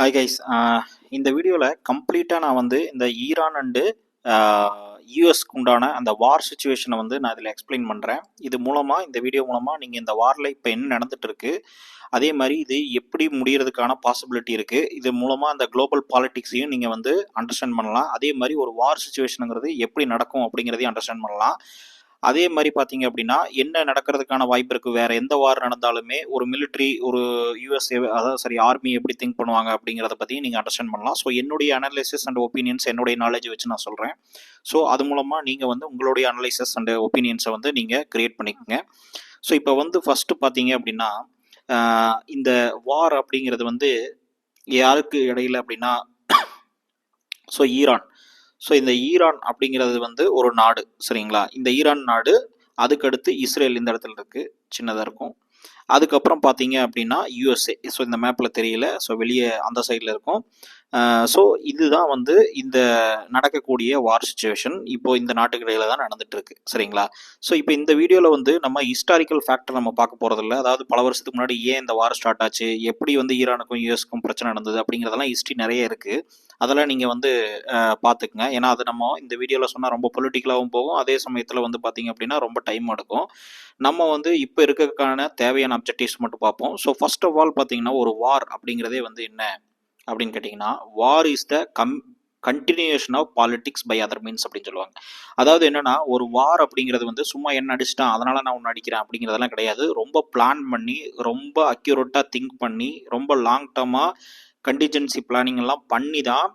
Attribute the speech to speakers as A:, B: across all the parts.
A: Hi guys. இந்த வீடியோவில் கம்ப்ளீட்டாக நான் வந்து இந்த ஈரான் அண்டு யூஎஸ்க்கு உண்டான அந்த வார் சுச்சுவேஷனை வந்து நான் இதில் எக்ஸ்பிளைன் பண்ணுறேன். இது மூலமாக இந்த வீடியோ மூலமாக நீங்கள் இந்த வாரில் இப்போ என்ன நடந்துட்டு இருக்கு, அதே மாதிரி இது எப்படி முடியறதுக்கான பாசிபிலிட்டி இருக்குது, இது மூலமாக அந்த குளோபல் பாலிட்டிக்ஸையும் நீங்கள் வந்து அண்டர்ஸ்டாண்ட் பண்ணலாம். அதே மாதிரி ஒரு வார் சுச்சுவேஷனுங்கிறது எப்படி நடக்கும் அப்படிங்கிறதையும் அண்டர்ஸ்டாண்ட் பண்ணலாம். அதே மாதிரி பார்த்தீங்க அப்படின்னா என்ன நடக்கிறதுக்கான வாய்ப்பு இருக்குது, வேறு எந்த வார் நடந்தாலுமே ஒரு மிலிட்ரி ஒரு யூஎஸ்ஏ அதாவது சரி ஆர்மி எப்படி திங்க் பண்ணுவாங்க அப்படிங்கிறத பற்றி நீங்கள் அண்டர்ஸ்டாண்ட் பண்ணலாம். ஸோ என்னுடைய அனலைசிஸ் அண்ட் ஒப்பீனியன்ஸ் என்னுடைய நாலேஜ் வச்சு நான் சொல்கிறேன். ஸோ அது மூலமாக நீங்கள் வந்து உங்களுடைய அனலைசிஸ் அண்ட் ஒப்பீனியன்ஸை வந்து நீங்கள் கிரியேட் பண்ணிக்கோங்க. ஸோ இப்போ வந்து ஃபஸ்ட்டு பார்த்தீங்க அப்படின்னா இந்த வார் அப்படிங்கிறது வந்து யாருக்கு இடையில அப்படின்னா ஸோ ஈரான். ஸோ இந்த ஈரான் அப்படிங்கிறது வந்து ஒரு நாடு, சரிங்களா? இந்த ஈரான் நாடு, அதுக்கடுத்து இஸ்ரேல் இந்த இடத்துல இருக்குது, சின்னதாக இருக்கும். அதுக்கப்புறம் பார்த்தீங்க அப்படின்னா யூஎஸ்ஏ. ஸோ இந்த மேப்பில் தெரியல, ஸோ வெளியே அந்த சைடில் இருக்கும். ஸோ இதுதான் வந்து இந்த நடக்கக்கூடிய வார் சுச்சுவேஷன் இப்போ இந்த நாட்டுக்கு இடையில தான் நடந்துட்டு இருக்கு, சரிங்களா? ஸோ இப்போ இந்த வீடியோவில் வந்து நம்ம ஹிஸ்டாரிக்கல் ஃபேக்டர் நம்ம பார்க்க போகிறதில்ல. அதாவது பல வருஷத்துக்கு முன்னாடி ஏன் இந்த வார் ஸ்டார்ட் ஆச்சு, எப்படி வந்து ஈரானுக்கும் யூஎஸ்க்கும் பிரச்சனை நடந்தது அப்படிங்கிறதெல்லாம் ஹிஸ்ட்ரி நிறைய இருக்குது. அதெல்லாம் நீங்கள் வந்து பார்த்துக்குங்க. ஏன்னா அது நம்ம இந்த வீடியோவில் சொன்னால் ரொம்ப பொலிட்டிக்கலாகவும் போகும், அதே சமயத்தில் வந்து பார்த்தீங்க அப்படின்னா ரொம்ப டைம் எடுக்கும். நம்ம வந்து இப்போ இருக்கிறதுக்கான தேவையான அப்ஜெக்டிவ்ஸ் மட்டும் பார்ப்போம். ஸோ ஃபர்ஸ்ட் ஆஃப் ஆல் பார்த்தீங்கன்னா ஒரு வார் அப்படிங்கிறதே வந்து என்ன அப்படின்னு கேட்டிங்கன்னா, war is the continuation of politics by other means அப்படின்னு சொல்லுவாங்க. அதாவது என்னன்னா ஒரு வார் அப்படிங்கிறது வந்து சும்மா என்ன அடிச்சிட்டான் அதனால நான் ஒன்று அடிக்கிறேன் அப்படிங்கிறதெல்லாம் கிடையாது. ரொம்ப பிளான் பண்ணி, ரொம்ப அக்யூரேட்டாக திங்க் பண்ணி, ரொம்ப லாங் டர்மாக கண்டிஜென்சி பிளானிங் எல்லாம் பண்ணி தான்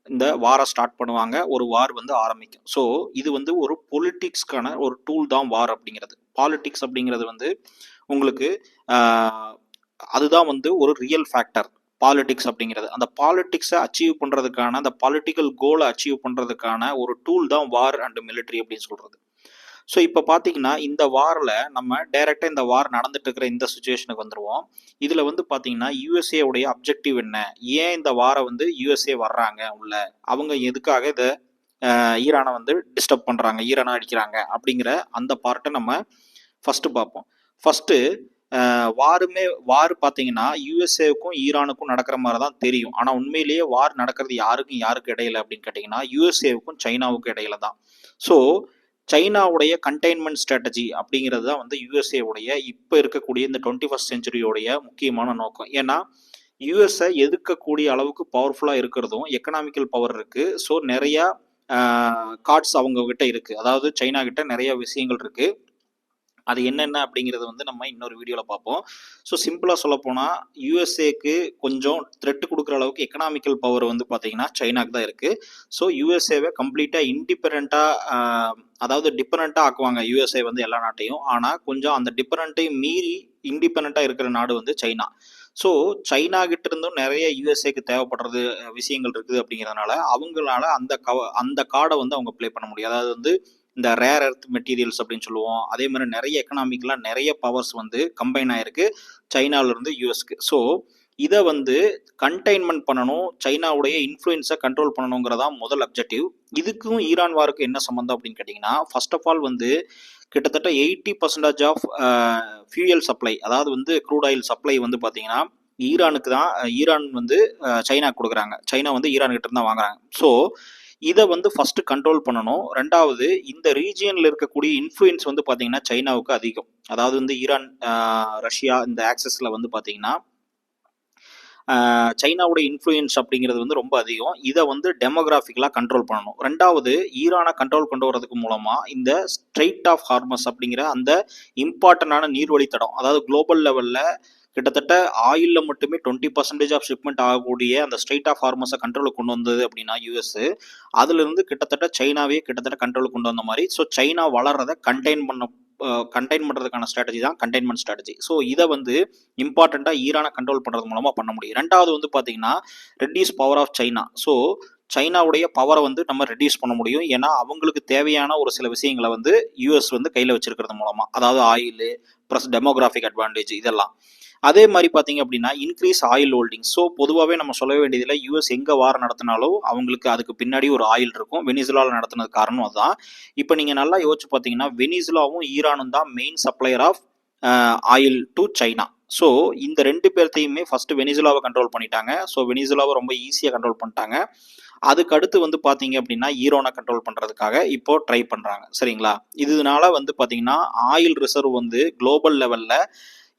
A: இந்த வாரை ஸ்டார்ட் பண்ணுவாங்க, ஒரு வார் வந்து ஆரம்பிக்கும். ஸோ இது வந்து ஒரு பொலிட்டிக்ஸ்க்கான ஒரு டூல் தான் வார் அப்படிங்கிறது. பாலிடிக்ஸ் அப்படிங்கிறது வந்து உங்களுக்கு அதுதான் வந்து ஒரு ரியல் ஃபேக்டர் பாலிடிக்ஸ் அப்படிங்கிறது. அந்த பாலிடிக்ஸை அச்சீவ் பண்ணுறதுக்கான, அந்த பாலிட்டிக்கல் கோலை அச்சீவ் பண்ணுறதுக்கான ஒரு டூல் தான் வார் அண்ட் மிலிட்ரி அப்படின்னு சொல்கிறது. ஸோ இப்போ பார்த்தீங்கன்னா இந்த வாரில் நம்ம டைரெக்டாக இந்த வார் நடந்துட்டு இருக்கிற இந்த சுச்சுவேஷனுக்கு வந்துடுவோம். இதில் வந்து பார்த்தீங்கன்னா யூஎஸ்ஏ உடைய அப்ஜெக்டிவ் என்ன, ஏன் இந்த வாரை வந்து யூஎஸ்ஏ வர்றாங்க உள்ள, அவங்க எதுக்காக இதை ஈரானை வந்து டிஸ்டர்ப் பண்ணுறாங்க, ஈரானை அடிக்கிறாங்க அப்படிங்கிற அந்த பார்ட்டை நம்ம ஃபஸ்ட்டு பார்ப்போம். ஃபஸ்ட்டு வார் பார்த்தீங்கன்னா யூஎஸ்ஏவுக்கும் ஈரானுக்கும் நடக்கிற மாதிரி தான் தெரியும். ஆனால் உண்மையிலேயே வார் நடக்கிறது யாருக்கு இடையில அப்படின்னு கேட்டிங்கன்னா யூஎஸ்ஏவுக்கும் சைனாவுக்கும் இடையில தான். ஸோ சைனாவுடைய கண்டெய்ன்மெண்ட் ஸ்ட்ராட்டஜி அப்படிங்கிறது தான் வந்து யூஎஸ்ஏ உடைய இப்போ இருக்கக்கூடிய இந்த 21st செஞ்சுரியோடைய முக்கியமான நோக்கம். ஏன்னா யூஎஸ்ஐ எதிர்க்கக்கூடிய அளவுக்கு பவர்ஃபுல்லாக இருக்கிறதும் எக்கனாமிக்கல் பவர் இருக்குது. ஸோ நிறையா கார்ட்ஸ் அவங்க கிட்ட இருக்குது. அதாவது சைனா கிட்ட நிறைய விஷயங்கள் இருக்குது. அது என்னென்ன அப்படிங்கிறது வந்து நம்ம இன்னொரு வீடியோவில் பார்ப்போம். ஸோ சிம்பிளாக சொல்லப்போனால் யூஎஸ்ஏக்கு கொஞ்சம் த்ரெட் கொடுக்குற அளவுக்கு எக்கனாமிக்கல் பவர் வந்து பார்த்தீங்கன்னா சைனாக்கு தான் இருக்குது. ஸோ யூஎஸ்ஏவை கம்ப்ளீட்டாக இண்டிபெண்ட்டாக, அதாவது டிபெண்ட்டாக ஆக்குவாங்க யூஎஸ்ஏ வந்து எல்லா நாட்டையும். ஆனால் கொஞ்சம் அந்த டிபெண்ட்டையும் மீறி இண்டிபெண்ட்டாக இருக்கிற நாடு வந்து சைனா. ஸோ சைனா கிட்ட இருந்தும் நிறைய யூஎஸ்ஏக்கு தேவைப்படுறது விஷயங்கள் இருக்குது. அப்படிங்கிறதுனால அவங்களால அந்த கார்டை வந்து அவங்க ப்ளே பண்ண முடியும். அதாவது வந்து இந்த ரேர் எர்த் மெட்டீரியல்ஸ் அப்படின்னு சொல்லுவோம். அதே மாதிரி நிறைய எக்கனாமிக்கெலாம் நிறைய பவர்ஸ் வந்து கம்பைன் ஆகிருக்கு சைனாவிலேருந்து யூஎஸ்க்கு. ஸோ இதை வந்து கண்டெய்ன்மெண்ட் பண்ணணும், சைனாவுடைய இன்ஃப்ளூயன்ஸை கண்ட்ரோல் பண்ணணுங்கிறதான் முதல் அப்ஜெக்டிவ். இதுக்கும் ஈரான் வாருக்கு என்ன சம்மந்தம் அப்படின்னு கேட்டிங்கன்னா, ஃபர்ஸ்ட் ஆஃப் ஆல் வந்து கிட்டத்தட்ட 80% ஆஃப் ஃபியூயல் சப்ளை, அதாவது வந்து க்ரூட் ஆயில் சப்ளை வந்து பார்த்தீங்கன்னா ஈரானுக்கு தான். ஈரான் வந்து சைனாக்கு கொடுக்குறாங்க, சைனா வந்து ஈரான்கிட்ட இருந்தால் வாங்குறாங்க. ஸோ இதை வந்து ஃபஸ்ட்டு கண்ட்ரோல் பண்ணணும். ரெண்டாவது இந்த ரீஜியனில் இருக்கக்கூடிய இன்ஃப்ளூயன்ஸ் வந்து பார்த்தீங்கன்னா சைனாவுக்கு அதிகம். அதாவது வந்து ஈரான், ரஷ்யா இந்த ஆக்சஸில் வந்து பார்த்தீங்கன்னா சைனாவுடைய இன்ஃப்ளூயன்ஸ் அப்படிங்கிறது வந்து ரொம்ப அதிகம். இதை வந்து டெமோகிராஃபிக்கலாக கண்ட்ரோல் பண்ணணும். ரெண்டாவது ஈரானை கண்ட்ரோல் கொண்டு வரதுக்கு மூலமாக இந்த ஸ்ட்ரெயிட் ஆஃப் ஹார்மஸ் அப்படிங்கிற அந்த இம்பார்ட்டண்டான நீர்வழித்தடம், அதாவது குளோபல் லெவலில் கிட்டத்தட்ட ஆயிலில் மட்டுமே 20% ஆஃப் ஷிப்மெண்ட் ஆகக்கூடிய அந்த ஸ்ட்ரெயிட் ஆஃப் ஹார்மஸை கண்ட்ரோலுக்கு கொண்டு வந்தது அப்படின்னா யூஎஸ், அதுலேருந்து கிட்டத்தட்ட சைனாவே கிட்டத்தட்ட கண்ட்ரோலுக்கு கொண்டு வந்த மாதிரி. ஸோ சைனா வளர்றதை கண்டெயின் பண்ணுறதுக்கான ஸ்ட்ராட்டஜி தான் கண்டெய்ன்மெண்ட் ஸ்ட்ராட்டஜி. ஸோ இதை வந்து இம்பார்ட்டண்ட்டாக ஈரானை கண்ட்ரோல் பண்ணுறது மூலமாக பண்ண முடியும். ரெண்டாவது வந்து பார்த்தீங்கன்னா reduce power of China. So சைனாவுடைய பவரை வந்து நம்ம ரெடியூஸ் பண்ண முடியும். ஏன்னா அவங்களுக்கு தேவையான ஒரு சில விஷயங்களை வந்து யூஎஸ் வந்து கையில் வச்சிருக்கிறது மூலமாக, அதாவது ஆயில் ப்ளஸ் டெமோகிராஃபிக் அட்வான்டேஜ் இதெல்லாம். அதே மாதிரி பார்த்தீங்க அப்படின்னா இன்க்ரீஸ் ஆயில் ஹோல்டிங். ஸோ பொதுவாகவே நம்ம சொல்ல வேண்டியதில்லை, யூஎஸ் எங்கே வார் நடத்தினாலும் அவங்களுக்கு அதுக்கு பின்னாடி ஒரு ஆயில் இருக்கும். வெனிசுலாவில் நடத்தினது காரணம் அதுதான். இப்போ நீங்கள் நல்லா யோசிச்சு பார்த்தீங்கன்னா வெனிசுலாவும் ஈரானும் தான் main supplier of oil to China. So இந்த 2 பேர்த்தையுமே ஃபர்ஸ்ட் வெனிசுலாவை கண்ட்ரோல் பண்ணிட்டாங்க. ஸோ வெனிசுலாவை ரொம்ப ஈஸியாக கண்ட்ரோல் பண்ணிட்டாங்க. அதுக்கு அடுத்து வந்து பார்த்தீங்க அப்படின்னா ஈரானை கண்ட்ரோல் பண்ணுறதுக்காக இப்போ ட்ரை பண்ணுறாங்க. சரிங்களா? இதனால வந்து பார்த்தீங்கன்னா ஆயில் ரிசர்வ் வந்து குளோபல் லெவலில்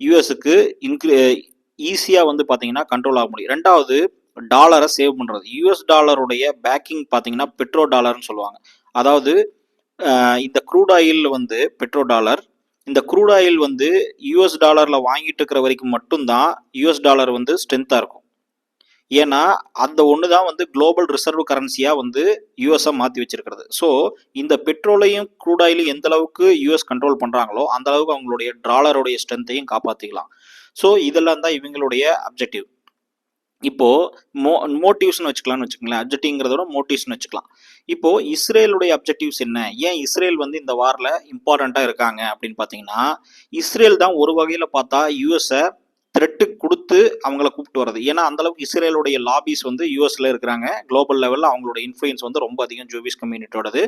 A: யூஎஸ்க்கு ஈஸியாக வந்து பார்த்தீங்கன்னா கண்ட்ரோல் ஆக முடியும். ரெண்டாவது டாலரை சேவ் பண்ணுறது. யூஎஸ் டாலருடைய பேக்கிங் பார்த்தீங்கன்னா பெட்ரோ டாலர்னு சொல்லுவாங்க. அதாவது இந்த க்ரூட் ஆயில் வந்து பெட்ரோ டாலர், இந்த க்ரூட் ஆயில் வந்து யூஎஸ் டாலரில் வாங்கிட்டு இருக்கிற வரைக்கும் மட்டும்தான் யூஎஸ் டாலர் வந்து ஸ்ட்ரென்த்தாக இருக்கும். ஏன்னா அந்த ஒன்று தான் வந்து குளோபல் ரிசர்வ் கரன்சியாக வந்து யூஎஸ்ஸை மாற்றி வச்சிருக்கிறது. ஸோ இந்த பெட்ரோலையும் க்ரூட் ஆயிலையும் எந்த அளவுக்கு யூஎஸ் கண்ட்ரோல் பண்ணுறாங்களோ அந்த அளவுக்கு அவங்களுடைய டாலருடைய ஸ்ட்ரென்த்தையும் காப்பாற்றிக்கலாம். ஸோ இதெல்லாம் தான் இவங்களுடைய அப்ஜெக்டிவ். இப்போ மோட்டிவ்ஸ்னு வச்சுக்கலாம்னு வச்சுக்கோங்களேன். அப்ஜெக்டிவ்ங்கிறதோட மோட்டிவ்ஸ்னு வச்சுக்கலாம். இப்போ இஸ்ரேலுடைய அப்ஜெக்டிவ்ஸ் என்ன? ஏன் இஸ்ரேல் வந்து இந்த வாரில் இம்பார்ட்டண்ட்டாக இருக்காங்க அப்படின்னு பார்த்தீங்கன்னா, இஸ்ரேல் தான் ஒரு வகையில் பார்த்தா யூஎஸ்ஸை த்ரெட்டு கொடுத்து அவங்கள கூப்பிட்டு வர்றது. ஏன்னா அந்த அளவுக்கு இஸ்ரேலுடைய லாபிஸ் வந்து யூஎஸ்ல இருக்கிறாங்க. குளோபல் லெவலில் அவங்களோட இன்ஃப்ளூயன்ஸ் வந்து ரொம்ப அதிகம் ஜூவிஷ் கம்யூனிட்டியோடது.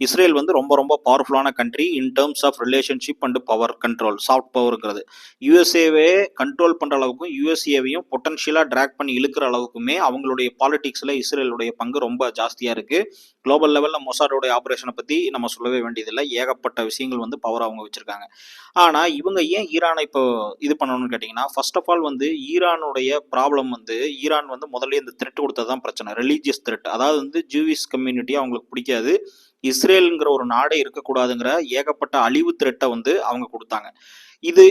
A: இஸ்ரேல் வந்து ரொம்ப ரொம்ப பவர்ஃபுல்லான country in terms of relationship and power control, soft பவர்ங்கிறது. யூஎஸ்ஏவே கண்ட்ரோல் பண்ணுற அளவுக்கும் யூஎஸ்ஏவையும் பொட்டன்ஷியலாக ட்ராக் பண்ணி இழுக்கிற அளவுக்குமே அவங்களுடைய பாலிடிக்ஸில் இஸ்ரேலுடைய பங்கு ரொம்ப ஜாஸ்தியாக இருக்குது. குளோபல் லெவலில் மொசாடோடைய ஆப்ரேஷனை பற்றி நம்ம சொல்லவே வேண்டியதில்லை. ஏகப்பட்ட விஷயங்கள் வந்து பவர் அவங்க வச்சுருக்காங்க. ஆனால் இவங்க ஏன் ஈரானை இப்போ இது பண்ணணும்னு கேட்டிங்கன்னா, ஃபர்ஸ்ட் ஆஃப் ஆல் வந்து ஈரானுடைய ப்ராப்ளம் வந்து ஈரான் வந்து முதல்ல இந்த த்ரெட் கொடுத்தது தான் பிரச்சனை. Religious thread. அதாவது வந்து ஜூவிஷ் கம்யூனிட்டி அவங்களுக்கு பிடிக்காது. இஸ்ரேலுங்கிற ஒரு நாடே இருக்கக்கூடாதுங்கிற ஏகப்பட்ட அழிவு த்ரெட்டை வந்து அவங்க கொடுத்தாங்க.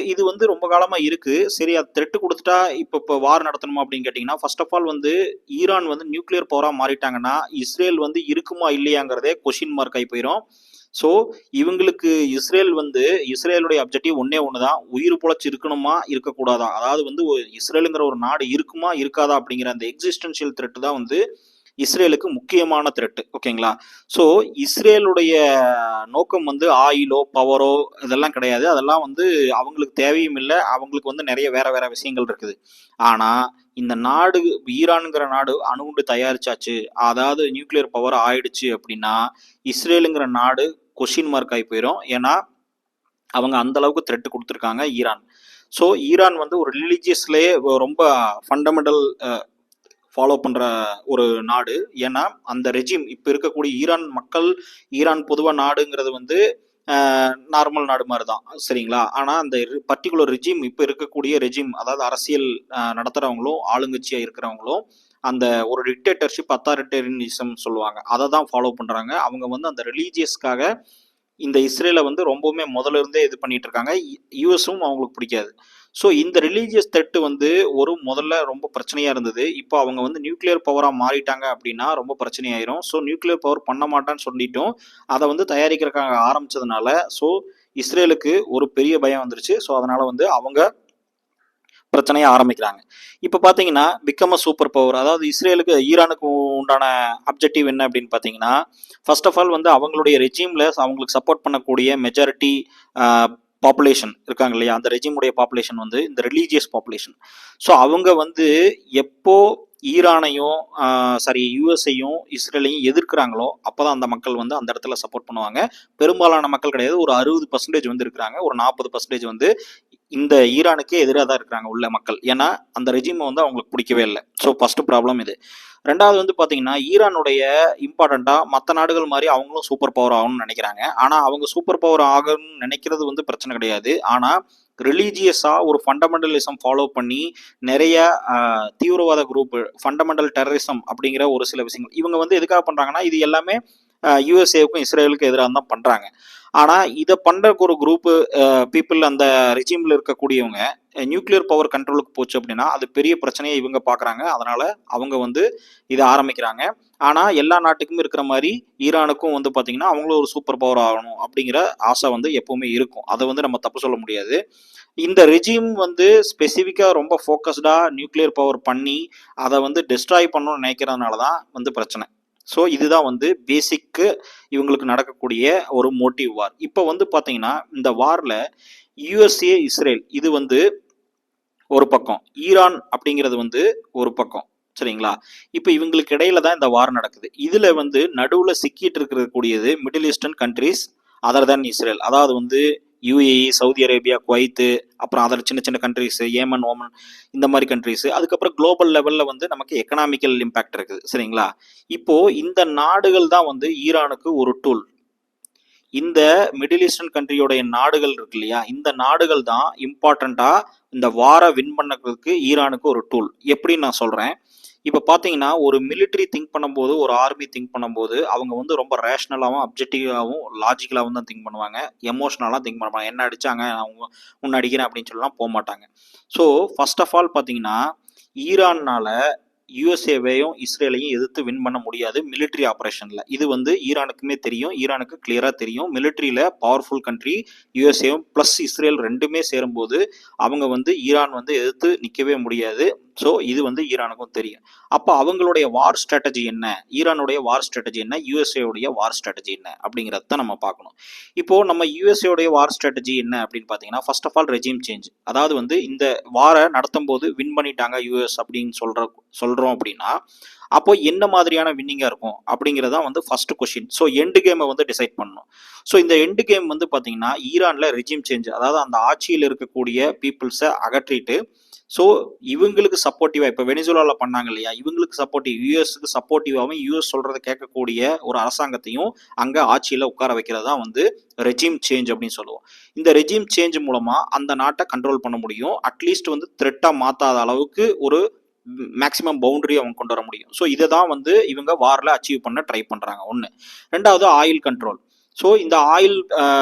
A: இது வந்து ரொம்ப காலமாக இருக்குது. சரி, அது த்ரெட்டு கொடுத்துட்டா இப்போ வார் நடத்தணுமா அப்படின்னு கேட்டிங்கன்னா, ஃபர்ஸ்ட் ஆஃப் ஆல் வந்து ஈரான் வந்து நியூக்ளியர் பவராக மாறிட்டாங்கன்னா இஸ்ரேல் வந்து இருக்குமா இல்லையாங்கிறதே கொஷின் மார்க் ஆகி போயிடும். ஸோ இவங்களுக்கு இஸ்ரேலுடைய அப்ஜெக்டிவ் ஒன்னே ஒன்று தான், உயிர் பொழைச்சி இருக்கணுமா இருக்கக்கூடாதா. அதாவது வந்து இஸ்ரேலுங்கிற ஒரு நாடு இருக்குமா இருக்காதா அப்படிங்கிற அந்த எக்ஸிஸ்டன்ஷியல் த்ரெட்டு தான் வந்து இஸ்ரேலுக்கு முக்கியமான த்ரெட்டு. ஓகேங்களா? ஸோ இஸ்ரேலுடைய நோக்கம் வந்து ஆயிலோ பவரோ இதெல்லாம் கிடையாது. அதெல்லாம் வந்து அவங்களுக்கு தேவையும் இல்லை. அவங்களுக்கு வந்து நிறைய வேற வேற விஷயங்கள் இருக்குது. ஆனால் இந்த நாடு ஈரானுங்கிற நாடு அணுகுண்டு தயாரிச்சாச்சு, அதாவது நியூக்ளியர் பவர் ஆயிடுச்சு அப்படின்னா இஸ்ரேலுங்கிற நாடு கொஷின் மார்க் ஆகி போயிடும். ஏன்னா அவங்க அந்த அளவுக்கு த்ரெட் கொடுத்துருக்காங்க ஈரான். ஸோ ஈரான் வந்து ஒரு ரிலீஜியஸ்லேயே ரொம்ப ஃபண்டமெண்டல் ஃபாலோ பண்ணுற ஒரு நாடு. ஏன்னா அந்த ரெஜிம் இப்போ இருக்கக்கூடிய ஈரான் மக்கள், ஈரான் பொதுவாக நாடுங்கிறது வந்து நார்மல் நாடு மாதிரி தான். சரிங்களா? ஆனால் அந்த பர்டிகுலர் ரெஜிம் இப்போ இருக்கக்கூடிய ரெஜிம், அதாவது அரசியல் நடத்துகிறவங்களும் ஆளுங்கட்சியாக இருக்கிறவங்களும் அந்த ஒரு டிக்டேட்டர்ஷிப் அத்தாரிட்டேரியனிசம் சொல்லுவாங்க, அதை தான் ஃபாலோ பண்ணுறாங்க. அவங்க வந்து அந்த ரிலீஜியஸ்க்காக இந்த இஸ்ரேலை வந்து ரொம்பவுமே முதல்ல இருந்தே இது பண்ணிட்டு இருக்காங்க. யூஎஸும் அவங்களுக்கு பிடிக்காது. ஸோ இந்த ரிலீஜியஸ் த்ரெட்டு வந்து முதல்ல ரொம்ப பிரச்சனையாக இருந்தது. இப்போ அவங்க வந்து நியூக்ளியர் பவராக மாறிட்டாங்க அப்படின்னா ரொம்ப பிரச்சனையாயிரும். ஸோ நியூக்ளியர் பவர் பண்ண மாட்டான்னு சொல்லிட்டோம். அதை வந்து தயாரிக்கிறதுக்காக ஆரம்பிச்சதுனால ஸோ இஸ்ரேலுக்கு ஒரு பெரிய பயம் வந்துருச்சு. ஸோ அதனால வந்து அவங்க பிரச்சனையை ஆரம்பிக்கிறாங்க. இப்போ பார்த்தீங்கன்னா பிகம் அ சூப்பர் பவர், அதாவது இஸ்ரேலுக்கு ஈரானுக்கு உண்டான அப்ஜெக்டிவ் என்ன அப்படின்னு பார்த்தீங்கன்னா, ஃபர்ஸ்ட் ஆஃப் ஆல் வந்து அவங்களுடைய ரெஜிமில் அவங்களுக்கு சப்போர்ட் பண்ணக்கூடிய மெஜாரிட்டி பாப்புலேஷன் இருக்காங்க இல்லையா, அந்த ரெஜிமுடைய பாப்புலேஷன் வந்து இந்த ரிலீஜியஸ் பாப்புலேஷன். ஸோ அவங்க வந்து எப்போ ஈரானையும் யூஎஸ்ஐயும் இஸ்ரேலையும் எதிர்க்கிறாங்களோ அப்போதான் அந்த மக்கள் வந்து அந்த இடத்துல சப்போர்ட் பண்ணுவாங்க. பெரும்பாலான மக்கள் கிடையாது, ஒரு 60% வந்து இருக்கிறாங்க. ஒரு 40% வந்து இந்த ஈரானுக்கே எதிராக தான் இருக்கிறாங்க உள்ள மக்கள். ஏன்னா அந்த ரெஜிமை வந்து அவங்களுக்கு பிடிக்கவே இல்லை. ஸோ ஃபர்ஸ்ட் ப்ராப்ளம் இது. ரெண்டாவது வந்து பார்த்தீங்கன்னா, ஈரானுடைய இம்பார்ட்டண்ட்டாக மற்ற நாடுகள் மாதிரி அவங்களும் சூப்பர் பவர் ஆகணும்னு நினைக்கிறாங்க. ஆனால் அவங்க சூப்பர் பவர் ஆகணும்னு நினைக்கிறது வந்து பிரச்சனை கிடையாது. ஆனால் ரிலீஜியஸாக ஒரு ஃபண்டமெண்டலிசம் ஃபாலோ பண்ணி நிறைய தீவிரவாத குரூப், ஃபண்டமெண்டல் டெரரிசம் அப்படிங்கிற ஒரு சில விஷயங்கள் இவங்க வந்து எதுக்காக பண்ணுறாங்கன்னா, இது எல்லாமே யூஎஸ்ஏவுக்கும் இஸ்ரேலுக்கும் எதிராக தான் பண்ணுறாங்க. ஆனால் இதை பண்ணுற ஒரு குரூப்பு பீப்புள், அந்த ரெஜிமில் இருக்கக்கூடியவங்க நியூக்ளியர் பவர் கண்ட்ரோலுக்கு போச்சு அப்படின்னா அது பெரிய பிரச்சனையை இவங்க பார்க்குறாங்க. அதனால் அவங்க வந்து இதை ஆரம்பிக்கிறாங்க. ஆனால் எல்லா நாட்டுக்கும் இருக்கிற மாதிரி ஈரானுக்கும் வந்து பார்த்திங்கன்னா அவங்களும் ஒரு சூப்பர் பவர் ஆகணும் அப்படிங்கிற ஆசை வந்து எப்போவுமே இருக்கும். அதை வந்து நம்ம தப்பு சொல்ல முடியாது. இந்த ரெஜிம் வந்து ஸ்பெசிஃபிக்காக ரொம்ப ஃபோக்கஸ்டாக நியூக்ளியர் பவர் பண்ணி அதை வந்து டிஸ்ட்ராய் பண்ணணும்னு நினைக்கிறதுனால தான் வந்து பிரச்சனை. ஸோ இதுதான் வந்து பேசிக்கு இவங்களுக்கு நடக்கக்கூடிய ஒரு மோட்டிவ் வார். இப்போ வந்து பார்த்தீங்கன்னா இந்த வாரில் யூஎஸ்ஏ இஸ்ரேல் இது வந்து ஒரு பக்கம், ஈரான் அப்படிங்கிறது வந்து ஒரு பக்கம். சரிங்களா? இப்போ இவங்களுக்கு இடையில தான் இந்த வார் நடக்குது. இதில் வந்து நடுவில் சிக்கிட்டு இருக்கக்கூடியது middle eastern countries other than Israel. அதாவது வந்து யுஏஇ, சவுதி அரேபியா, குவைத்து, அப்புறம் அதில் சின்ன சின்ன கண்ட்ரிஸ், ஏமன், ஓமன், இந்த மாதிரி கண்ட்ரிஸ். அதுக்கப்புறம் குளோபல் லெவலில் வந்து நமக்கு எக்கனாமிக்கல் இம்பேக்ட் இருக்குது. சரிங்களா? இப்போ இந்த நாடுகள் தான் வந்து ஈரானுக்கு ஒரு டூல். இந்த மிடில் ஈஸ்டர்ன் கண்ட்ரியோடைய நாடுகள் இருக்கு இல்லையா, இந்த நாடுகள் தான் இம்பார்ட்டண்டா இந்த வாரை வின் பண்ணதுக்கு ஈரானுக்கு ஒரு டூல். எப்படின்னு நான் சொல்றேன். இப்போ பார்த்தீங்கன்னா ஒரு மிலிட்ரி திங்க் பண்ணும்போது, ஒரு ஆர்மி திங்க் பண்ணும்போது அவங்க வந்து ரொம்ப ரேஷ்னலாகவும், அப்ஜெக்டிவாகவும், லாஜிக்கலாகவும் தான் திங்க் பண்ணுவாங்க. எமோஷனலாக திங்க் பண்ணுவாங்க. என்ன அடிச்சாங்க, அவங்க உன்னை அடிக்கிறேன் அப்படின்னு சொல்லலாம் போக மாட்டாங்க. ஸோ ஃபர்ஸ்ட் ஆஃப் ஆல் பார்த்தீங்கன்னா ஈரான்னால யுஎஸ்ஏவையும் இஸ்ரேலையும் எதிர்த்து வின் பண்ண முடியாது மிலிட்ரி ஆப்ரேஷன்ல. இது வந்து ஈரானுக்குமே தெரியும், ஈரானுக்கு கிளியரா தெரியும். மிலிட்ரியில பவர்ஃபுல் கண்ட்ரி யுஎஸ்ஏவும் பிளஸ் இஸ்ரேல் ரெண்டுமே சேரும்போது அவங்க வந்து ஈரான் வந்து எதிர்த்து நிற்கவே முடியாது. ஸோ இது வந்து ஈரானுக்கும் தெரியும். அப்போ அவங்களுடைய வார் ஸ்ட்ராட்டஜி என்ன, ஈரானுடைய வார் ஸ்ட்ராட்டஜி என்ன, யுஎஸ்ஏவுடைய வார் ஸ்ட்ராட்டஜி என்ன அப்படிங்கிறத தான் நம்ம பார்க்கணும். இப்போ நம்ம யுஎஸ்ஏவுடைய வார் ஸ்ட்ராட்டஜி என்ன அப்படின்னு பார்த்தீங்கன்னா first of all regime change. அதாவது வந்து இந்த வாரை நடத்தும் போது வின் பண்ணிட்டாங்க யூஎஸ் அப்படின்னு சொல்றோம் அப்படின்னா அப்போ என்ன மாதிரியான வின்னிங்கா இருக்கும் அப்படிங்கிறதா வந்து ஃபர்ஸ்ட் கொஸ்டின். ஸோ எண்டு கேமை வந்து டிசைட் பண்ணணும். ஸோ இந்த எண்டு கேம் வந்து பார்த்தீங்கன்னா ஈரான்ல ரெஜிம் சேஞ்ச், அதாவது அந்த ஆட்சியில் இருக்கக்கூடிய பீப்புள்ஸை அகற்றிட்டு ஸோ இவங்களுக்கு சப்போர்ட்டிவா இப்போ வெனிசுலாவில் பண்ணாங்க இல்லையா, இவங்களுக்கு சப்போர்ட்டிவ், யூஎஸ்க்கு சப்போர்ட்டிவாகவும் யூஎஸ் சொல்றதை கேட்கக்கூடிய ஒரு அரசாங்கத்தையும் அங்கே ஆட்சியில் உட்கார வைக்கிறது தான் வந்து ரெஜிம் சேஞ்ச் அப்படின்னு சொல்லுவோம். இந்த ரெஜிம் சேஞ்ச் மூலமா அந்த நாட்டை கண்ட்ரோல் பண்ண முடியும். அட்லீஸ்ட் வந்து த்ரெட்டா மாத்தாத அளவுக்கு ஒரு மேக்ஸிமம் பவுண்டரி அவங்க கொண்டு வர முடியும். ஸோ இதை தான் வந்து இவங்க வாரில் அச்சீவ் பண்ண ட்ரை பண்ணுறாங்க. ஒன்று. ரெண்டாவது ஆயில் கண்ட்ரோல். ஸோ இந்த ஆயில்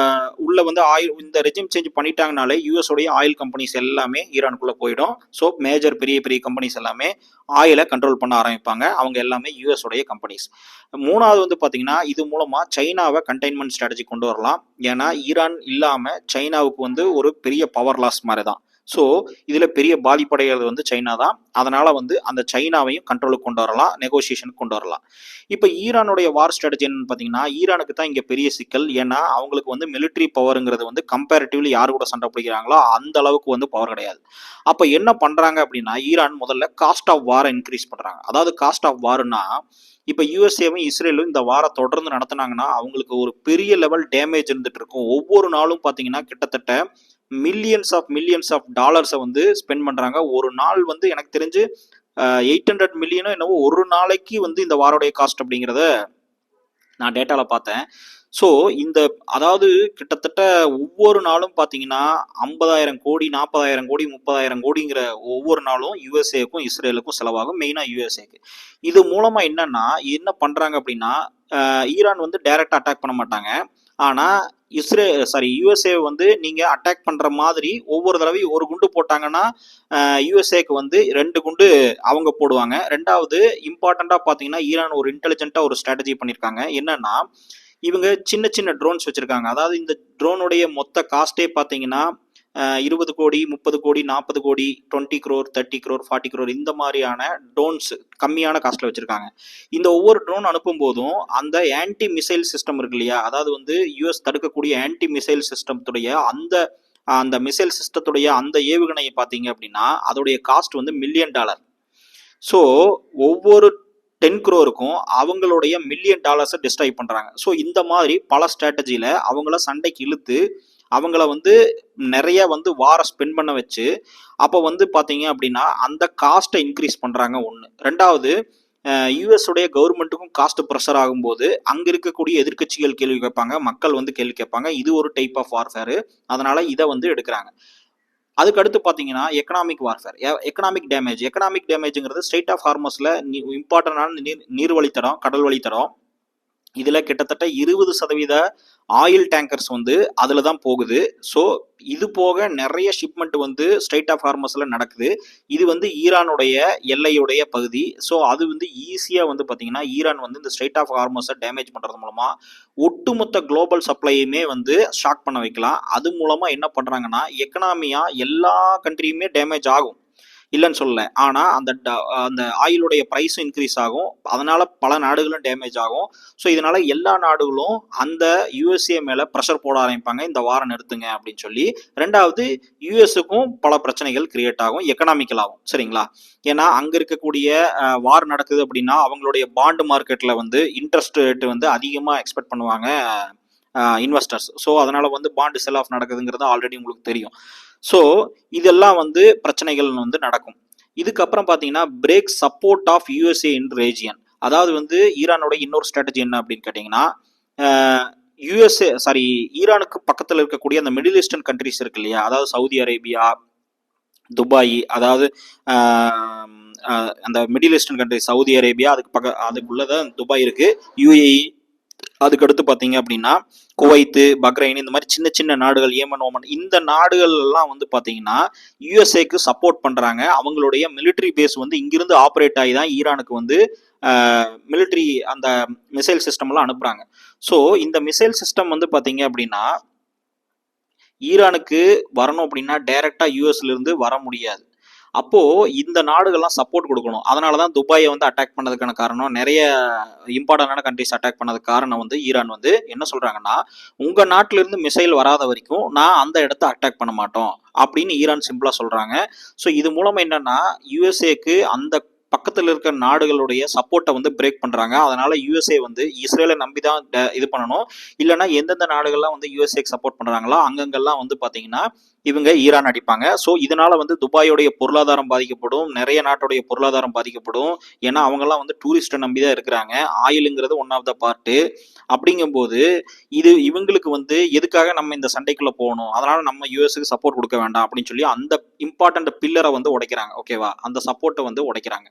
A: உள்ள வந்து ஆயில் இந்த ரெஜிம் சேஞ்ச் பண்ணிட்டாங்கனாலே யூஎஸோடைய ஆயில் கம்பெனிஸ் எல்லாமே ஈரானுக்குள்ளே போயிடும். ஸோ மேஜர் பெரிய பெரிய கம்பெனிஸ் எல்லாமே ஆயிலை கண்ட்ரோல் பண்ண ஆரம்பிப்பாங்க. அவங்க எல்லாமே யூஎஸோடைய கம்பெனிஸ். மூணாவது வந்து பார்த்தீங்கன்னா இது மூலமாக சைனாவை கண்டெய்ன்மெண்ட் ஸ்ட்ராட்டஜி கொண்டு வரலாம். ஏன்னா ஈரான் இல்லாமல் சைனாவுக்கு வந்து ஒரு பெரிய பவர் லாஸ் மாதிரி தான். ஸோ இதில் பெரிய பாதிப்படைகிறது வந்து சைனா தான். அதனால் வந்து அந்த சைனாவையும் கண்ட்ரோலுக்கு கொண்டு வரலாம், நெகோசியேஷனுக்கு கொண்டு வரலாம். இப்போ ஈரானுடைய வார் ஸ்ட்ராட்டஜி என்னன்னு பார்த்தீங்கன்னா ஈரானுக்கு தான் இங்கே பெரிய சிக்கல். ஏன்னா அவங்களுக்கு வந்து மிலிட்ரி பவருங்கிறது வந்து கம்பேரிட்டிவ்லி யார் கூட சண்டை பிடிக்கிறாங்களோ அந்த அளவுக்கு வந்து பவர் கிடையாது. அப்போ என்ன பண்ணுறாங்க அப்படின்னா ஈரான் முதல்ல காஸ்ட் ஆஃப் வாரை இன்க்ரீஸ் பண்ணுறாங்க. அதாவது காஸ்ட் ஆஃப் வார்னா இப்போ யூஎஸ்ஏவும் இஸ்ரேலும் இந்த வாரம் தொடர்ந்து நடத்தினாங்கன்னா அவங்களுக்கு ஒரு பெரிய லெவல் டேமேஜ் இருந்துட்டு இருக்கும். ஒவ்வொரு நாளும் பார்த்தீங்கன்னா கிட்டத்தட்ட மில்லியன்ஸ் ஆஃப் டாலர்ஸை வந்து ஸ்பெண்ட் பண்ணுறாங்க. ஒரு நாள் வந்து எனக்கு தெரிஞ்சு 800 மில்லியனோ என்னவோ ஒரு நாளைக்கு வந்து இந்த வாரோடைய காஸ்ட் அப்படிங்கிறத நான் டேட்டாவில் பார்த்தேன். ஸோ இந்த அதாவது கிட்டத்தட்ட ஒவ்வொரு நாளும் பார்த்தீங்கன்னா 50,000 கோடி, 40,000 கோடி, 30,000 கோடிங்கிற ஒவ்வொரு நாளும் யுஎஸ்ஏக்கும் இஸ்ரேலுக்கும் செலவாகும், மெயினாக யுஎஸ்ஏக்கு. இது மூலமாக என்னன்னா என்ன பண்ணுறாங்க அப்படின்னா ஈரான் வந்து டைரக்டாக அட்டாக் பண்ண மாட்டாங்க. ஆனால் யுஎஸ்ஏ வந்து நீங்கள் அட்டாக் பண்ணுற மாதிரி ஒவ்வொரு தடவையும் ஒரு குண்டு போட்டாங்கன்னா யுஎஸ்ஏக்கு வந்து 2 குண்டு அவங்க போடுவாங்க. ரெண்டாவது இம்பார்ட்டண்ட்டாக பார்த்தீங்கன்னா ஈரான் ஒரு இன்டெலிஜென்ட்டாக ஒரு ஸ்ட்ராட்டஜி பண்ணியிருக்காங்க. என்னன்னா இவங்க சின்ன சின்ன ட்ரோன்ஸ் வச்சுருக்காங்க. அதாவது இந்த ட்ரோனுடைய மொத்த காஸ்ட்டே பார்த்தீங்கன்னா 20 கோடி, 30 கோடி, 40 கோடி, 20 crore, 30 crore, 40 crore இந்த மாதிரியான ட்ரோன்ஸ் கம்மியான காஸ்ட்டில் வச்சுருக்காங்க. இந்த ஒவ்வொரு ட்ரோன் அனுப்பும் போதும் அந்த ஆன்டி மிசைல் சிஸ்டம் இருக்கு இல்லையா, அதாவது வந்து யூஎஸ் தடுக்கக்கூடிய ஆன்டி மிசைல் சிஸ்டத்துடைய அந்த மிசைல் சிஸ்டத்துடைய அந்த ஏவுகணையை பார்த்தீங்க அப்படின்னா அதோடைய காஸ்ட் வந்து $1 million. ஸோ ஒவ்வொரு 10 crore அவங்களுடைய $1 million டிஸ்ட்ராய் பண்ணுறாங்க. ஸோ இந்த மாதிரி பல ஸ்ட்ராட்டஜியில் அவங்கள சண்டைக்கு இழுத்து அவங்கள வந்து நிறைய வந்து வாரை ஸ்பெண்ட் பண்ண வச்சு அப்போ வந்து பார்த்தீங்க அப்படின்னா அந்த காஸ்ட்டை இன்க்ரீஸ் பண்ணுறாங்க. ஒன்று. ரெண்டாவது யூஎஸ் உடைய கவர்மெண்ட்டுக்கும் காஸ்ட் ப்ரெஷர் ஆகும்போது அங்கே இருக்கக்கூடிய எதிர்கட்சிகள் கேள்வி கேட்பாங்க, மக்கள் வந்து கேள்வி கேட்பாங்க. இது ஒரு டைப் ஆஃப் வார்ஃபேரு. அதனால் இதை வந்து எடுக்கிறாங்க. அதுக்கு அடுத்து பார்த்தீங்கன்னா எக்கனாமிக் வார்ஃபேர், எக்கனாமிக் டேமேஜுங்கிறது ஸ்ட்ரெயிட் ஆஃப் ஹார்மஸில் இம்பார்ட்டண்டான நீர்வழித்தடம், கடல் வழித்தடம். இதில் கிட்டத்தட்ட 20% ஆயில் டேங்கர்ஸ் வந்து அதில் தான் போகுது. ஸோ இது போக நிறைய ஷிப்மெண்ட் வந்து ஸ்ட்ரெயிட் ஆஃப் ஹார்மஸில் நடக்குது. இது வந்து ஈரானுடைய எல்லையுடைய பகுதி. ஸோ அது வந்து ஈஸியாக வந்து பார்த்தீங்கன்னா ஈரான் வந்து இந்த ஸ்ட்ரெயிட் ஆஃப் ஹார்மஸை டேமேஜ் பண்ணுறது மூலமாக ஒட்டுமொத்த குளோபல் சப்ளையுமே வந்து ஷாக் பண்ண வைக்கலாம். அது மூலமாக என்ன பண்ணுறாங்கன்னா எக்கனாமியாக எல்லா கண்ட்ரியுமே டேமேஜ் ஆகும், இல்லைன்னு சொல்லலை. ஆனால் அந்த ஆயிலுடைய ப்ரைஸும் இன்க்ரீஸ் ஆகும். அதனால் பல நாடுகளும் டேமேஜ் ஆகும். ஸோ இதனால் எல்லா நாடுகளும் அந்த யூஎஸ்ஏ மேலே ப்ரெஷர் போட ஆரம்பிப்பாங்க, இந்த வாரம் நிறுத்துங்க அப்படின்னு சொல்லி. ரெண்டாவது யூஎஸுக்கும் பல பிரச்சனைகள் கிரியேட் ஆகும், எக்கனாமிக்கலாகும். சரிங்களா? ஏன்னா அங்கே இருக்கக்கூடிய வார் நடக்குது அப்படின்னா அவங்களுடைய பாண்டு மார்க்கெட்டில் வந்து இன்ட்ரெஸ்ட் ரேட்டு வந்து அதிகமாக எக்ஸ்பெக்ட் பண்ணுவாங்க இன்வெஸ்டர்ஸ். ஸோ அதனால் வந்து பாண்டு செல் ஆஃப் நடக்குதுங்கிறது ஆல்ரெடி உங்களுக்கு தெரியும். ஸோ இதெல்லாம் வந்து பிரச்சனைகள் வந்து நடக்கும். இதுக்கப்புறம் பார்த்தீங்கன்னா break support of USA in region. அதாவது வந்து ஈரானோட இன்னொரு ஸ்ட்ராட்டஜி என்ன அப்படின்னு கேட்டிங்கன்னா, யூஎஸ்ஏ சாரி ஈரானுக்கு பக்கத்தில் இருக்கக்கூடிய அந்த மிடில் ஈஸ்டர்ன் கண்ட்ரிஸ் இருக்கு இல்லையா, அதாவது சவுதி அரேபியா, துபாய், அதாவது அந்த middle eastern country Saudi Arabia, அதுக்குள்ளதான் துபாய் இருக்கு, யூஏஇ, அதுக்கடுத்து பார்த்தீங்க அப்படின்னா குவைத்து, பக்ரைன், இந்த மாதிரி சின்ன சின்ன நாடுகள், ஏமன், ஓமன், இந்த நாடுகள் எல்லாம் வந்து பார்த்தீங்கன்னா யூஎஸ்ஏக்கு சப்போர்ட் பண்ணுறாங்க. அவங்களுடைய மிலிட்ரி பேஸ் வந்து இங்கிருந்து ஆப்ரேட் ஆகி தான் ஈரானுக்கு வந்து மிலிட்ரி அந்த மிசைல் சிஸ்டம் எல்லாம் அனுப்புகிறாங்க. ஸோ இந்த மிசைல் சிஸ்டம் வந்து பார்த்தீங்க அப்படின்னா ஈரானுக்கு வரணும் அப்படின்னா டைரெக்டாக யூஎஸ்லேருந்து வர முடியாது. அப்போது இந்த நாடுகள்லாம் சப்போர்ட் கொடுக்கணும். அதனால தான் துபாயை வந்து அட்டாக் பண்ணதுக்கான காரணம், நிறைய இம்பார்ட்டண்டான கண்ட்ரிஸ் அட்டாக் பண்ணதுக்கு காரணம் வந்து ஈரான் வந்து என்ன சொல்கிறாங்கன்னா, உங்கள் நாட்டிலிருந்து மிசைல் வராத வரைக்கும் நான் அந்த இடத்த அட்டாக் பண்ண மாட்டோம் அப்படின்னு ஈரான் சிம்பிளாக சொல்கிறாங்க. ஸோ இது மூலமாக என்னென்னா யூஎஸ்ஏக்கு அந்த பக்கத்தில் இருக்கிற நாடுகளுடைய சப்போர்ட்டை வந்து பிரேக் பண்ணுறாங்க. அதனால் யூஎஸ்ஏ வந்து இஸ்ரேலை நம்பி தான் இது பண்ணணும். இல்லைனா எந்தெந்த நாடுகள்லாம் வந்து யூஎஸ்ஏக்கு சப்போர்ட் பண்ணுறாங்களோ அங்கங்கெல்லாம் வந்து பார்த்தீங்கன்னா இவங்க ஈரான் அடிப்பாங்க. ஸோ இதனால் வந்து துபாயோடைய பொருளாதாரம் பாதிக்கப்படும், நிறைய நாட்டுடைய பொருளாதாரம் பாதிக்கப்படும். ஏன்னா அவங்கெல்லாம் வந்து டூரிஸ்ட்டை நம்பி தான் இருக்கிறாங்க. ஆயிலுங்கிறது ஒன் ஆஃப் த பார்ட்டு. அப்படிங்கும்போது இது இவங்களுக்கு வந்து எதுக்காக நம்ம இந்த சண்டைக்குள்ளே போகணும், அதனால் நம்ம யூஎஸ்க்கு சப்போர்ட் கொடுக்க வேண்டாம் அப்படின்னு சொல்லி அந்த இம்பார்ட்டன்ட் பில்லரை வந்து உடைக்கிறாங்க. ஓகேவா, அந்த சப்போர்ட்டை வந்து உடைக்கிறாங்க.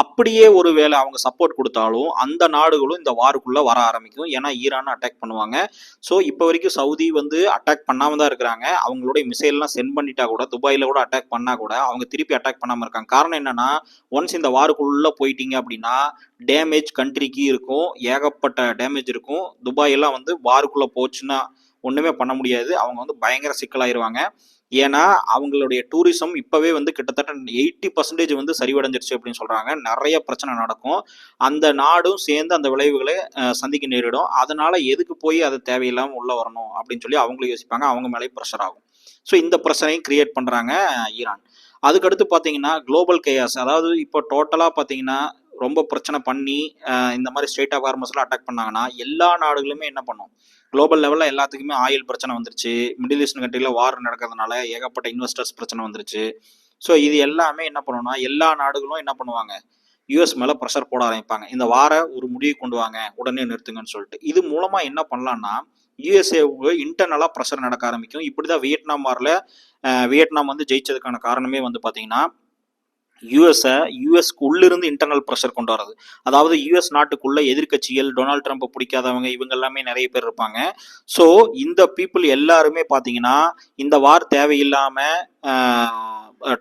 A: அப்படியே ஒரு வேளை அவங்க சப்போர்ட் கொடுத்தாலும் அந்த நாடுகளும் இந்த வாருக்குள்ளே வர ஆரம்பிக்கும். ஏன்னா ஈரானை அட்டாக் பண்ணுவாங்க. ஸோ இப்போ வரைக்கும் சவுதி வந்து அட்டாக் பண்ணாமல் தான் இருக்கிறாங்க. அவங்களுடைய மிசைல்லாம் சென்ட் பண்ணிட்டா கூட, துபாயில் கூட அட்டாக் பண்ணால் கூட அவங்க திருப்பி அட்டாக் பண்ணாமல் இருக்காங்க. காரணம் என்னன்னா, ஒன்ஸ் இந்த வாருக்குள்ளே போயிட்டீங்க அப்படின்னா டேமேஜ் கண்ட்ரிக்கு இருக்கும், ஏகப்பட்ட டேமேஜ் இருக்கும். துபாயெல்லாம் வந்து வாருக்குள்ளே போச்சுன்னா ஒன்றுமே பண்ண முடியாது. அவங்க வந்து பயங்கர சிக்கலாயிருவாங்க. ஏன்னா அவங்களுடைய டூரிசம் இப்போவே வந்து கிட்டத்தட்ட 80% வந்து சரிவடைஞ்சிருச்சு அப்படின்னு சொல்கிறாங்க. நிறைய பிரச்சனை நடக்கும். அந்த நாடும் சேர்ந்து அந்த விளைவுகளை சந்திக்க நேரிடும். அதனால எதுக்கு போய் அது தேவையில்லாமல் உள்ளே வரணும் அப்படின்னு சொல்லி அவங்களும் யோசிப்பாங்க. அவங்க மேலே ப்ரெஷர் ஆகும். ஸோ இந்த பிரச்சனையும் கிரியேட் பண்ணுறாங்க ஈரான். அதுக்கடுத்து பார்த்தீங்கன்னா குளோபல் கேயாஸ், அதாவது இப்போ டோட்டலாக பார்த்தீங்கன்னா ரொம்ப பிரச்சனை பண்ணி இந்த மாதிரி ஸ்ட்ரெயிட் ஆஃப் ஹார்மஸ்லாம் அட்டாக் பண்ணாங்கன்னா எல்லா நாடுகளுமே என்ன பண்ணும், குளோபல் லெவலில் எல்லாத்துக்குமே ஆயில் பிரச்சனை வந்துருச்சு. மிடில் ஈஸ்டர்ன் கண்ட்ரியில் வார் நடக்கிறதுனால ஏகப்பட்ட இன்வெஸ்டர்ஸ் பிரச்சனை வந்துருச்சு. ஸோ இது எல்லாமே என்ன பண்ணணும்னா எல்லா நாடுகளும் என்ன பண்ணுவாங்க, யூஎஸ் மேலே ப்ரெஷர் போட ஆரம்பிப்பாங்க. இந்த வார ஒரு முடிவு கொண்டு வாங்க, உடனே நிறுத்துங்கன்னு சொல்லிட்டு. இது மூலமாக என்ன பண்ணலான்னா யூஎஸ்ஏவுக்கு இன்டர்னலாக ப்ரெஷர் நடக்க ஆரம்பிக்கும். இப்படி தான் வியட்நாம் வாரில் வியட்நாம் வந்து ஜெயிச்சதுக்கான காரணமே வந்து பார்த்தீங்கன்னா யூஎஸ்க்கு உள்ளிருந்து இன்டர்னல் ப்ரெஷர் கொண்டு வரது. அதாவது யூஎஸ் நாட்டுக்குள்ள எதிர்கட்சிகள், டொனால்ட் ட்ரம்ப்பை பிடிக்காதவங்க, இவங்க எல்லாமே நிறைய பேர் இருப்பாங்க. ஸோ இந்த பீப்புள் எல்லாருமே பார்த்தீங்கன்னா இந்த வார் தேவையில்லாமல்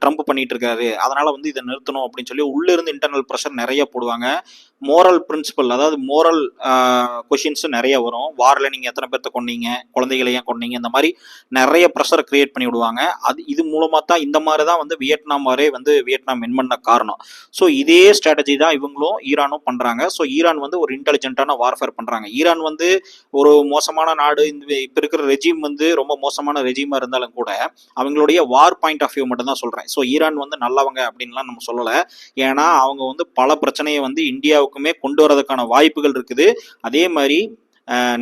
A: ட்ரம்ப் பண்ணிட்டு இருக்காரு, அதனால வந்து இதை நிறுத்தணும் அப்படின்னு சொல்லி உள்ள இருந்து இன்டர்னல் ப்ரெஷர் நிறைய போடுவாங்க. மோரல் பிரின்சிபல், அதாவது மோரல் கொஷின்ஸ் நிறைய வரும். வாரில் நீங்கள் எத்தனை பேர்த்த கொன்னீங்க, குழந்தைகளை ஏன் கொன்னீங்க, இந்த மாதிரி நிறைய ப்ரெஷரை கிரியேட் பண்ணி விடுவாங்க. இது மூலமாக தான் இந்த மாதிரி தான் வந்து வியட்நாம் வாரே வந்து வியட்நாம் வின் பண்ண காரணம். ஸோ இதே ஸ்ட்ராட்டஜி தான் இவங்களும் ஈரானும் பண்ணுறாங்க. ஸோ ஈரான் வந்து ஒரு இன்டெலிஜென்ட்டான வார்ஃபேர் பண்ணுறாங்க. ஈரான் வந்து ஒரு மோசமான நாடு, இந்த இப்போ இருக்கிற ரெஜிம் வந்து ரொம்ப மோசமான ரெஜிமாக இருந்தாலும் கூட அவங்களுடைய வார் பாயிண்ட் ஆஃப் வியூ மட்டும் தான் சொல்கிறேன். ஸோ ஈரான் வந்து நல்லவங்க அப்படின்லாம் நம்ம சொல்லலை. ஏன்னா அவங்க வந்து பல பிரச்சனையை வந்து இந்தியாவுக்குமே கொண்டு வரதுக்கான வாய்ப்புகள் இருக்குது. அதே மாதிரி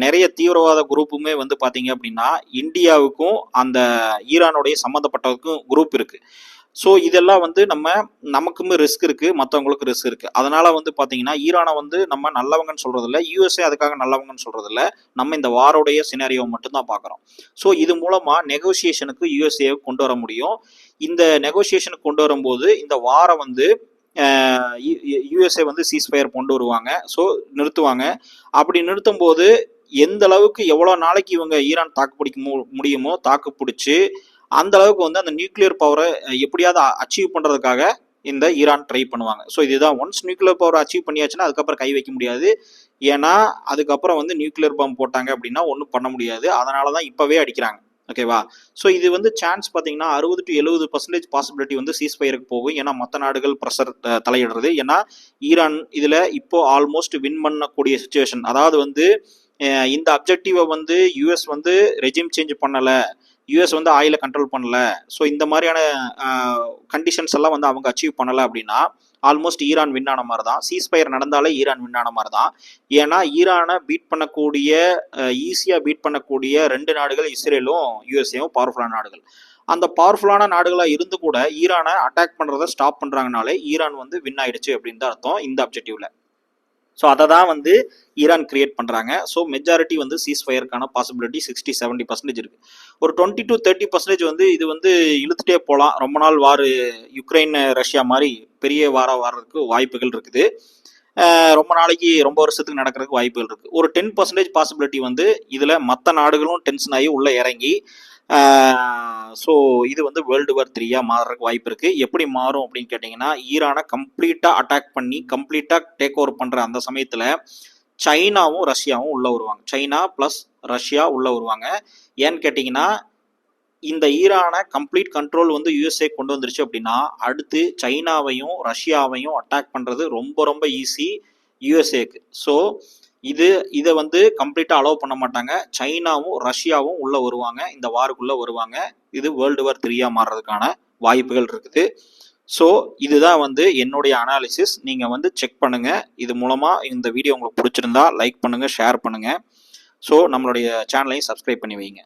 A: நிறைய தீவிரவாத குரூப்புமே வந்து பார்த்தீங்க அப்படின்னா இந்தியாவுக்கும் அந்த ஈரானுடைய சம்மந்தப்பட்டதுக்கும் குரூப் இருக்குது. ஸோ இதெல்லாம் வந்து நமக்குமே ரிஸ்க் இருக்குது, மற்றவங்களுக்கு ரிஸ்க் இருக்குது. அதனால் வந்து பார்த்தீங்கன்னா ஈரானை வந்து நம்ம நல்லவங்கன்னு சொல்கிறதில்ல, யூஎஸ்ஏ அதுக்காக நல்லவங்கன்னு சொல்கிறதில்ல, நம்ம இந்த வாரோடைய சினாரியோவை மட்டும்தான் பார்க்குறோம். ஸோ இது மூலமாக நெகோசியேஷனுக்கு யூஎஸ்ஏவை கொண்டு வர முடியும். இந்த நெகோசியேஷனுக்கு கொண்டு வரும்போது இந்த வாரை வந்து யூஎஸ்ஏ வந்து சீஸ்ஃபயர் கொண்டு வருவாங்க. ஸோ நிறுத்துவாங்க. அப்படி நிறுத்தும் போது எந்த அளவுக்கு எவ்வளோ நாளைக்கு இவங்க ஈரான் தாக்கு பிடிக்க முடியுமோ தாக்கு பிடிச்சி அந்த அளவுக்கு வந்து அந்த நியூக்ளியர் பவரை எப்படியாவது அச்சீவ் பண்ணுறதுக்காக இந்த ஈரான் ட்ரை பண்ணுவாங்க. ஸோ இதுதான், ஒன்ஸ் நியூக்ளியர் பவர் அச்சீவ் பண்ணியாச்சுன்னா அதுக்கப்புறம் கை வைக்க முடியாது. ஏன்னா அதுக்கப்புறம் வந்து நியூக்ளியர் பாம்பு போட்டாங்க அப்படின்னா ஒன்றும் பண்ண முடியாது. அதனால தான் இப்போவே அடிக்கிறாங்க. ஓகேவா. ஸோ இது வந்து சான்ஸ் பார்த்தீங்கன்னா 60 to 70% பாசிபிலிட்டி வந்து சீஸ்ஃபயருக்கு போகும். ஏன்னா மற்ற நாடுகள் ப்ரெஷர் தலையிடுறது. ஏன்னா ஈரான் இதில் இப்போ ஆல்மோஸ்ட் வின் பண்ணக்கூடிய சுச்சுவேஷன். அதாவது வந்து இந்த அப்ஜெக்டிவை வந்து யூஎஸ் வந்து ரெஜிம் சேஞ்ச் பண்ணலை, யூஎஸ் வந்து ஆயிலை கண்ட்ரோல் பண்ணல, ஸோ இந்த மாதிரியான கண்டிஷன்ஸ் எல்லாம் வந்து அவங்க அச்சீவ் பண்ணலை அப்படின்னா ஆல்மோஸ்ட் ஈரான் வின் ஆன மாதிரி தான். சீஸ்ஃபயர் நடந்தாலே ஈரான் வின் ஆன மாதிரி தான். ஏன்னா ஈரானை பீட் பண்ணக்கூடிய ஈஸியாக பீட் பண்ணக்கூடிய 2 நாடுகள் இஸ்ரேலும் யூஎஸ்ஏவும் பவர்ஃபுல்லான நாடுகள். அந்த பவர்ஃபுல்லான நாடுகளாக இருந்து கூட ஈரானை அட்டாக் பண்ணுறதை ஸ்டாப் பண்ணுறாங்கனாலே ஈரான் வந்து வின் ஆயிடுச்சு அப்படின்னு தான் அர்த்தம் இந்த அப்ஜெக்டிவ்ல. ஸோ அதை தான் வந்து ஈரான் கிரியேட் பண்ணுறாங்க. ஸோ மெஜாரிட்டி வந்து சீஸ்ஃபயருக்கான பாசிபிலிட்டி 60-70% இருக்குது. ஒரு 20-30% வந்து இது வந்து இழுத்துட்டே போகலாம். ரொம்ப நாள் வார் யுக்ரைன் ரஷ்யா மாதிரி பெரிய வாரத்துக்கு வாய்ப்புகள் இருக்குது. ரொம்ப நாளைக்கு ரொம்ப வருஷத்துக்கு நடக்கிறதுக்கு வாய்ப்புகள் இருக்குது. ஒரு 10% பாசிபிலிட்டி வந்து இதில் மற்ற நாடுகளும் டென்ஷன் ஆகி உள்ளே இறங்கி ஸோ இது வந்து வேர்ல்டு வார் 3 மாறுறதுக்கு வாய்ப்பு இருக்குது. எப்படி மாறும் அப்படின்னு கேட்டிங்கன்னா, ஈரானை கம்ப்ளீட்டாக அட்டாக் பண்ணி கம்ப்ளீட்டாக டேக் ஓவர் பண்ணுற அந்த சமயத்தில் சைனாவும் ரஷ்யாவும் உள்ளே வருவாங்க. சைனா ப்ளஸ் ரஷ்யா உள்ளே வருவாங்க. ஏன்னு கேட்டிங்கன்னா, இந்த ஈரானை கம்ப்ளீட் கண்ட்ரோல் வந்து யூஎஸ்ஏ கொண்டு வந்துருச்சு அப்படின்னா அடுத்து சைனாவையும் ரஷ்யாவையும் அட்டாக் பண்ணுறது ரொம்ப ரொம்ப ஈஸி யூஎஸ்ஏக்கு. ஸோ இதை வந்து கம்ப்ளீட்டாக அலோவ் பண்ண மாட்டாங்க. சைனாவும் ரஷ்யாவும் உள்ளே வருவாங்க, இந்த வாருக்குள்ளே வருவாங்க. இது வேர்ல்டு வார் 3 மாறுறதுக்கான வாய்ப்புகள் இருக்குது. ஸோ இதுதான் வந்து என்னுடைய அனாலிசிஸ். நீங்கள் வந்து செக் பண்ணுங்கள். இது மூலமாக இந்த வீடியோ உங்களுக்கு பிடிச்சிருந்தா லைக் பண்ணுங்கள், ஷேர் பண்ணுங்கள். ஸோ நம்மளுடைய சேனலையும் சப்ஸ்கிரைப் பண்ணி வைங்க.